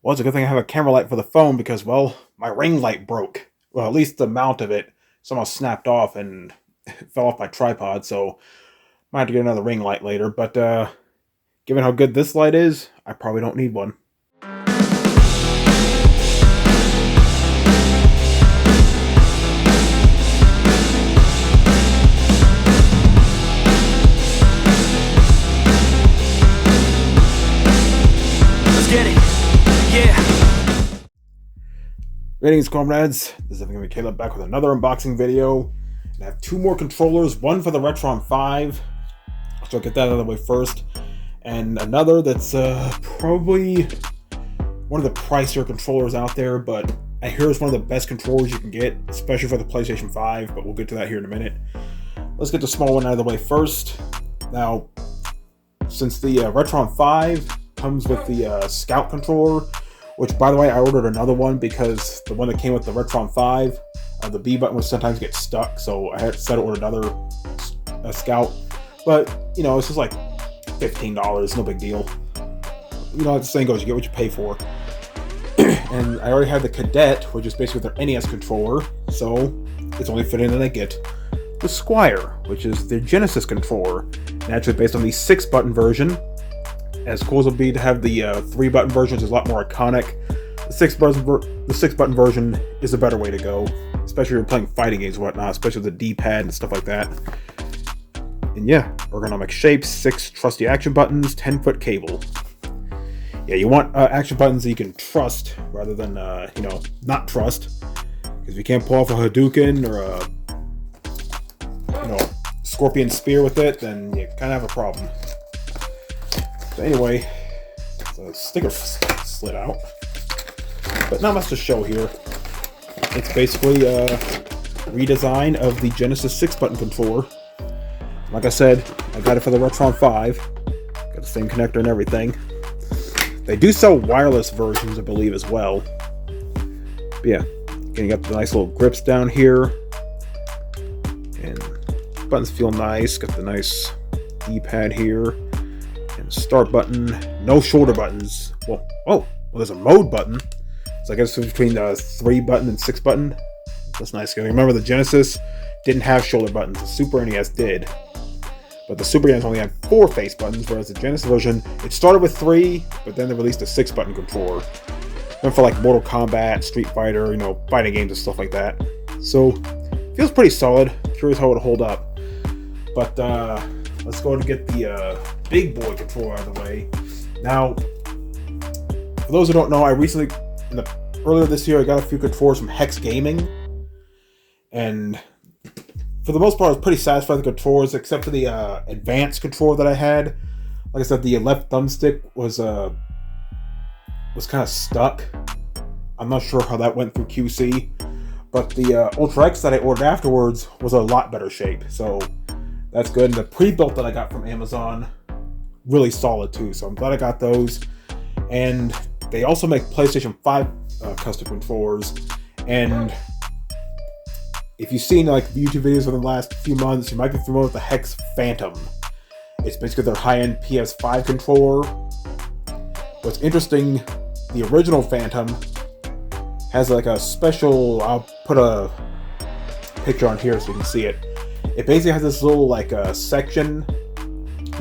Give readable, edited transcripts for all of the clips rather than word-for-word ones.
Well, it's a good thing I have a camera light for the phone because, well, my ring light broke. Well, at least the mount of it somehow snapped off and fell off my tripod, so I might have to get another ring light later. But given how good this light is, I probably don't need one. Greetings, comrades. This is going to be Caleb back with another unboxing video. And I have two more controllers, one for the Retron 5, so I'll get that out of the way first, and another that's probably one of the pricier controllers out there, but I hear it's one of the best controllers you can get, especially for the PlayStation 5, but we'll get to that here in a minute. Let's get the small one out of the way first. Now, since the Retron 5 comes with the Scout controller, which, by the way, I ordered another one because the one that came with the Retron 5, the B button would sometimes get stuck, so I had to order another Scout. But, you know, it's just like $15, no big deal. You know, the saying goes, you get what you pay for. And I already have the Cadet, which is basically their NES controller, so it's only fitting that I get the Squire, which is the Genesis controller, naturally based on the 6-button version. As cool as it'll be to have the 3-button version, which is a lot more iconic, the 6-button version is a better way to go, especially if you're playing fighting games and whatnot, especially with the D-pad and stuff like that. And yeah, ergonomic shapes, 6 trusty action buttons, 10-foot cable. Yeah, you want action buttons that you can trust rather than, you know, not trust. Because if you can't pull off a Hadouken or a, you know, Scorpion Spear with it, then you kind of have a problem. So anyway, the sticker slid out, but not much to show here. It's basically a redesign of the Genesis 6-button controller. Like I said, I got it for the Retron 5. Got the same connector and everything. They do sell wireless versions, I believe, as well. But yeah, getting up the nice little grips down here. And buttons feel nice. Got the nice D-pad here. And start button. No shoulder buttons. Well, there's a mode button. So I guess it's between the 3-button and 6-button. That's nice. Remember, the Genesis didn't have shoulder buttons. The Super NES did. But the Super NES only had 4 face buttons, whereas the Genesis version, it started with 3, but then they released a 6-button controller. Went for like Mortal Kombat, Street Fighter, you know, fighting games and stuff like that. So, feels pretty solid. Curious how it'll hold up. But let's go ahead and get the big boy controller out of the way. Now, for those who don't know, I recently, earlier this year, I got a few controllers from HexGaming, and for the most part, I was pretty satisfied with the controllers, except for the advanced controller that I had. Like I said, the left thumbstick was kind of stuck. I'm not sure how that went through QC, but the Ultra X that I ordered afterwards was a lot better shape, so that's good. And the pre-built that I got from Amazon, really solid too, so I'm glad I got those. And they also make PlayStation 5 custom controllers, and if you've seen like YouTube videos in the last few months, you might be familiar with the Hex Phantom. It's basically their high-end PS5 controller. What's interesting, the original Phantom has like a special, I'll put a picture on here so you can see it. It basically has this little like section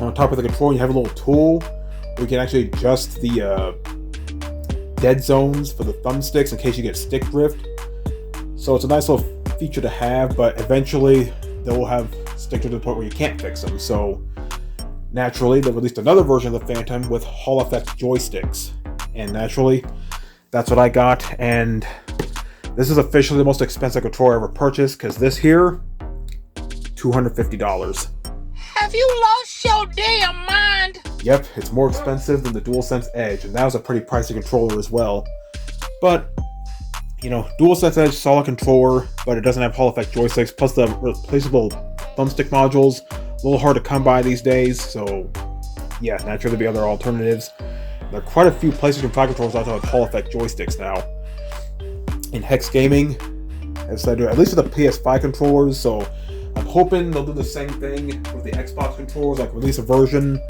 on top of the controller. You have a little tool where you can actually adjust the dead zones for the thumbsticks in case you get stick drift. So it's a nice little feature to have, but eventually they will have stick to the point where you can't fix them. So naturally, they released another version of the Phantom with Hall effect joysticks, and naturally, that's what I got. And this is officially the most expensive controller I ever purchased, because this here, $250. Have you lost your damn mind? Yep, it's more expensive than the DualSense Edge, and that was a pretty pricey controller as well. But you know, DualSense Edge, solid controller, but it doesn't have Hall effect joysticks, plus the replaceable thumbstick modules, a little hard to come by these days, so yeah, naturally there'll be other alternatives. There are quite a few PlayStation 5 controllers out there with Hall effect joysticks now. In HexGaming, as I do, at least with the PS5 controllers, so I'm hoping they'll do the same thing with the Xbox controllers, like release a version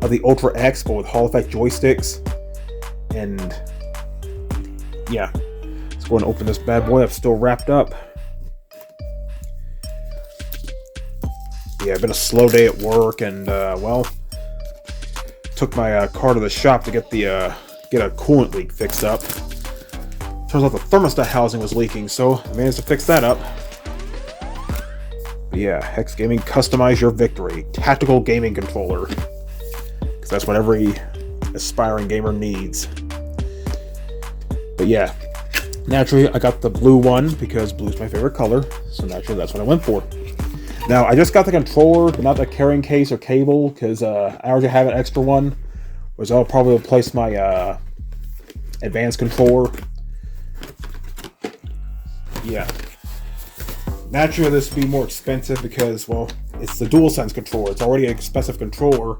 of the Ultra X, but with Hall effect joysticks. And yeah, let's go and open this bad boy up. Still wrapped up. Yeah, been a slow day at work, and well, took my car to the shop to get a coolant leak fixed up. Turns out the thermostat housing was leaking, so I managed to fix that up. But yeah, HexGaming, customize your victory. Tactical gaming controller. Because that's what every aspiring gamer needs. But yeah, naturally I got the blue one because blue's my favorite color. So naturally that's what I went for. Now I just got the controller, but not the carrying case or cable, because I already have an extra one. Which I'll probably replace my advanced controller. Yeah. Naturally, this would be more expensive because, well, it's the DualSense controller. It's already an expensive controller,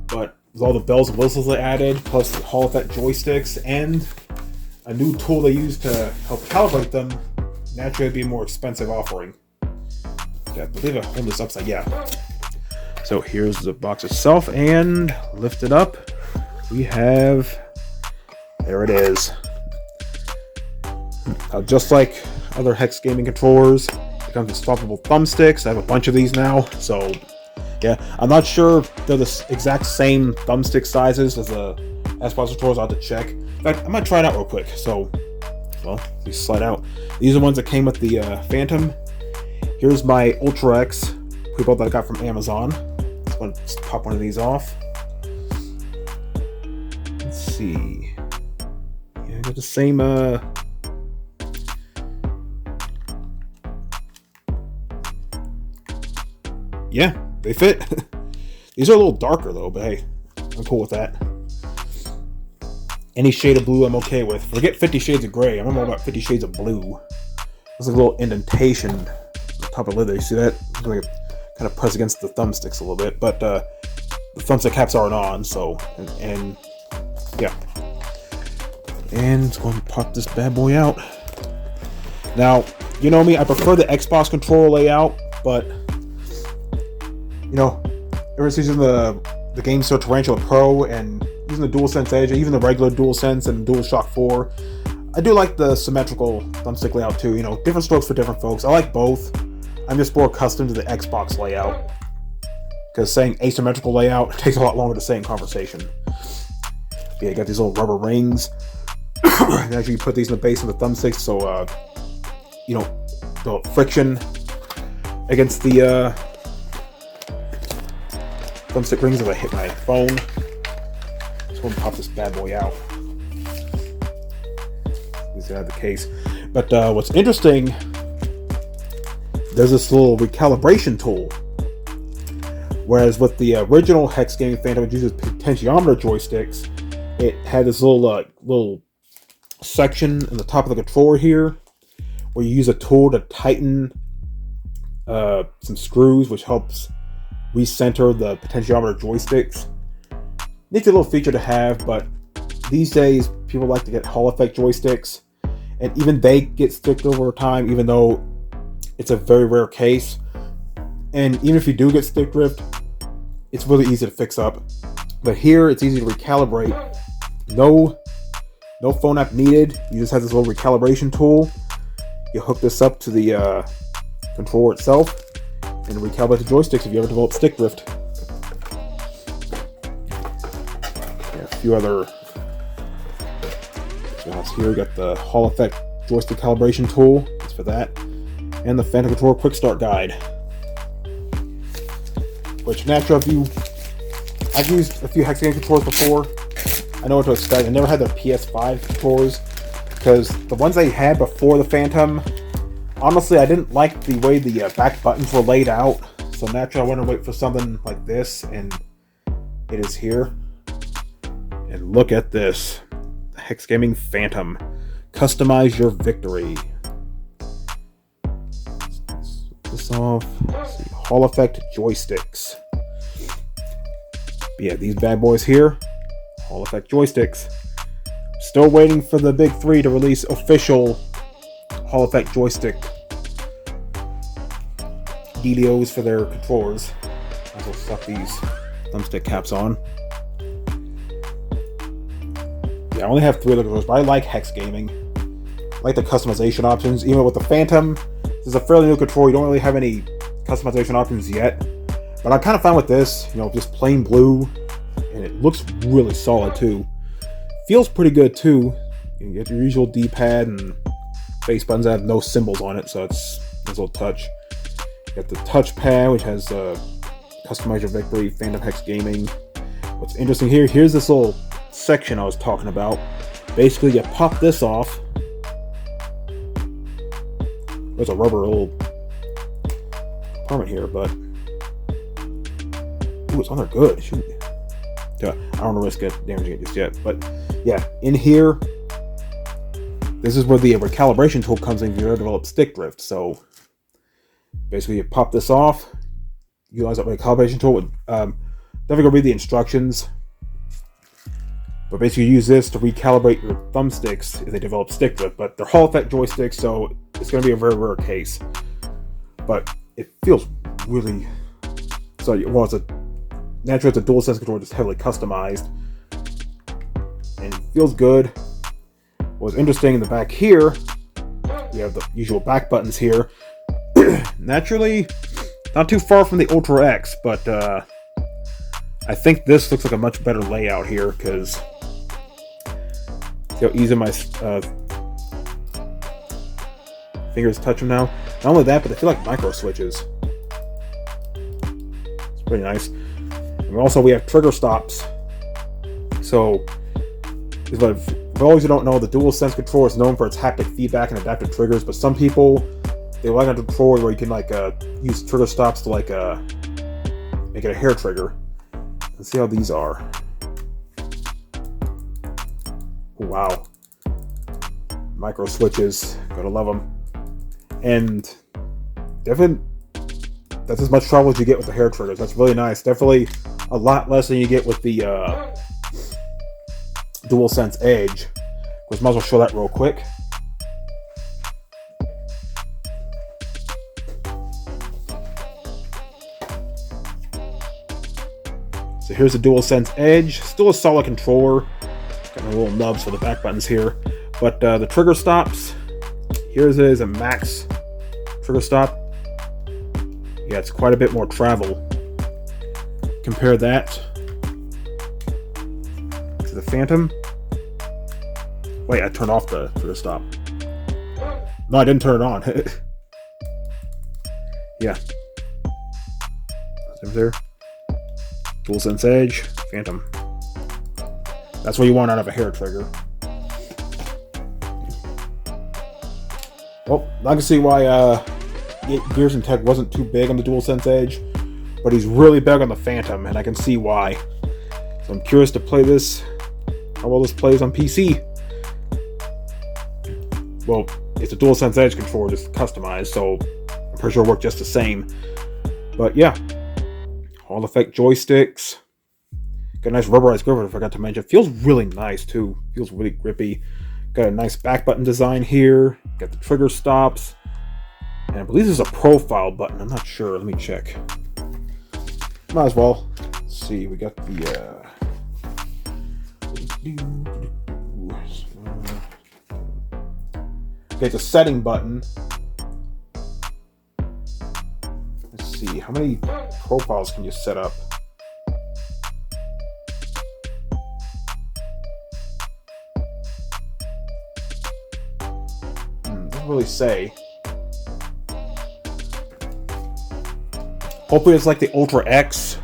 but with all the bells and whistles they added, plus the Hall Effect joysticks, and a new tool they use to help calibrate them, naturally it'd be a more expensive offering. Yeah, I believe I hold this upside, yeah. So here's the box itself, and lift it up. We have, there it is. Just like other HexGaming controllers, it comes with swappable thumbsticks. I have a bunch of these now, so yeah. I'm not sure if they're the exact same thumbstick sizes as the Xbox controllers. I'll have to check. In fact, I'm gonna try it out real quick. So, well, these slide out. These are the ones that came with the Phantom. Here's my Ultra X pre-built that I got from Amazon. Let's pop one of these off. Let's see. Yeah, I got the same yeah, they fit. These are a little darker though, but hey, I'm cool with that. Any shade of blue I'm okay with. Forget 50 Shades of Gray. I'm all about 50 Shades of Blue. There's a little indentation on the top of the lid there. You see that? Like kind of press against the thumbsticks a little bit, but the thumbstick caps aren't on, so, and yeah. And let's go and pop this bad boy out. Now, you know me, I prefer the Xbox controller layout, but you know, ever since using the Game Store Tarantula Pro and using the DualSense Edge, even the regular DualSense and DualShock 4, I do like the symmetrical thumbstick layout too. You know, different strokes for different folks. I like both. I'm just more accustomed to the Xbox layout, because saying asymmetrical layout takes a lot longer to say in conversation. Yeah, you got these little rubber rings. And actually, you put these in the base of the thumbsticks, so you know, the friction against the thumbstick rings as I hit my phone. Just going to pop this bad boy out. Let's get out of the case. But what's interesting, there's this little recalibration tool. Whereas with the original HexGaming Phantom, which uses potentiometer joysticks, it had this little section in the top of the controller here, where you use a tool to tighten some screws, which helps recenter the potentiometer joysticks. Neat little feature to have, but these days people like to get Hall Effect joysticks, and even they get sticked over time, even though it's a very rare case. And even if you do get stick drift, it's really easy to fix up. But here it's easy to recalibrate. No phone app needed. You just have this little recalibration tool. You hook this up to the controller itself and recalibrate the joysticks if you ever develop stick drift. Yeah, a few other. So here we got the Hall Effect joystick calibration tool. That's for that, and the Phantom controller quick start guide. Which naturally, I've used a few HexGaming controllers before. I know what to expect. I never had the PS5 controllers because the ones I had before the Phantom, honestly, I didn't like the way the back buttons were laid out. So naturally, I wanted to wait for something like this, and it is here. And look at this, the HexGaming Phantom. Customize your victory. Let's get this off. Let's see. Hall Effect joysticks. But yeah, these bad boys here, Hall Effect joysticks. Still waiting for the big three to release official Hall Effect joystick DLOs for their controllers. I'll also stuff these thumbstick caps on. Yeah, I only have 3 other controllers, but I like HexGaming. I like the customization options. Even with the Phantom, this is a fairly new controller. You don't really have any customization options yet. But I'm kind of fine with this, you know, just plain blue. And it looks really solid too. Feels pretty good too. You get your usual D-pad and face buttons that have no symbols on it, so it's a little touch. You got the touchpad, which has Customize Your Victory, Phantom HexGaming. What's interesting here, here's this little section I was talking about. Basically, you pop this off. There's a rubber little compartment here, but ooh, it's on there good. Shoot. Yeah, I don't want to risk damaging it just yet, but yeah, in here, this is where the recalibration tool comes in if you ever develop stick drift. So basically, you pop this off, utilize that recalibration tool. Definitely gonna read the instructions, but basically, you use this to recalibrate your thumbsticks if they develop stick drift. But they're Hall effect joysticks, so it's gonna be a very rare case. But it feels really so. Well, naturally, it's a DualSense controller, just heavily customized, and it feels good. What's interesting in the back here, we have the usual back buttons here. Naturally, not too far from the Ultra X, but I think this looks like a much better layout here because see how easy my fingers touch them now. Not only that, but they feel like micro switches. It's pretty nice. And also, we have trigger stops. So, for those who don't know, the DualSense controller is known for its haptic feedback and adaptive triggers, but some people, they like a controller where you can use trigger stops to make it a hair trigger. Let's see how these are. Oh, wow. Micro switches, gotta love them. And definitely, that's as much trouble as you get with the hair triggers. That's really nice. Definitely a lot less than you get with the DualSense Edge. Which might as well show that real quick. So here's the DualSense Edge. Still a solid controller. Got my little nubs for the back buttons here. But the trigger stops. Here's a max trigger stop. Yeah, it's quite a bit more travel. Compare that to the Phantom. Wait, I turned off the trigger stop. No, I didn't turn it on. Yeah. There. DualSense Edge, Phantom. That's what you want out of a hair trigger. Well, I can see why Gears and Tech wasn't too big on the DualSense Edge, but he's really big on the Phantom, and I can see why. So I'm curious to play this, how well this plays on PC. Well, it's a DualSense Edge controller, just customized, so I'm pretty sure it'll work just the same. But yeah, Hall effect joysticks. Got a nice rubberized grip, I forgot to mention. Feels really nice too. Feels really grippy. Got a nice back button design here. Got the trigger stops. And I believe there's a profile button. I'm not sure. Let me check. Might as well. Let's see. We got the okay, it's a setting button. Let's see. How many profiles can you set up? Doesn't really say. Hopefully it's like the Ultra X.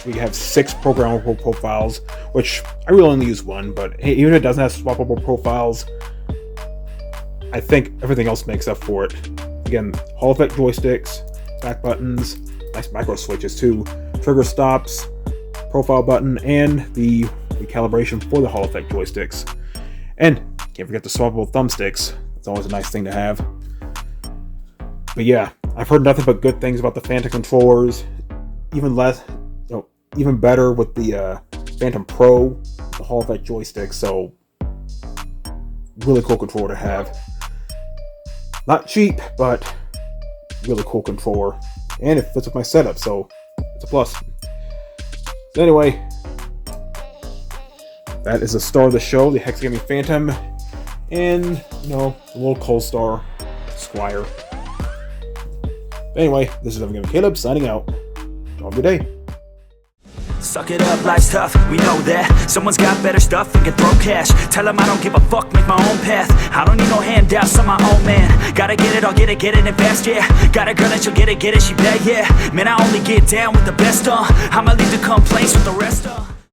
We have 6 programmable profiles, which I really only use 1, but hey, even if it doesn't have swappable profiles, I think everything else makes up for it. Again, Hall effect joysticks, back buttons, nice micro switches too, trigger stops, profile button, and the recalibration for the Hall effect joysticks. And can't forget the swappable thumbsticks. It's always a nice thing to have. But yeah, I've heard nothing but good things about the Phantom controllers. Even better with the Phantom Pro, the Hall effect joystick. So really cool controller to have. Not cheap, but really cool controller. And it fits with my setup, so it's a plus. So anyway, That is the star of the show, the HexGaming Phantom, and, you know, the little co-star, Squire. Anyway, this is Hyperkin Caleb signing out. Have a good day. Suck it up, life's tough, we know that. Someone's got better stuff and can throw cash. Tell them I don't give a fuck, make my own path. I don't need no handouts, I'm my own man. Gotta get it, I'll get it and fast, yeah. Got a girl and she'll get it, she bad, yeah. Man, I only get down with the best, I'ma leave the complaints with the rest,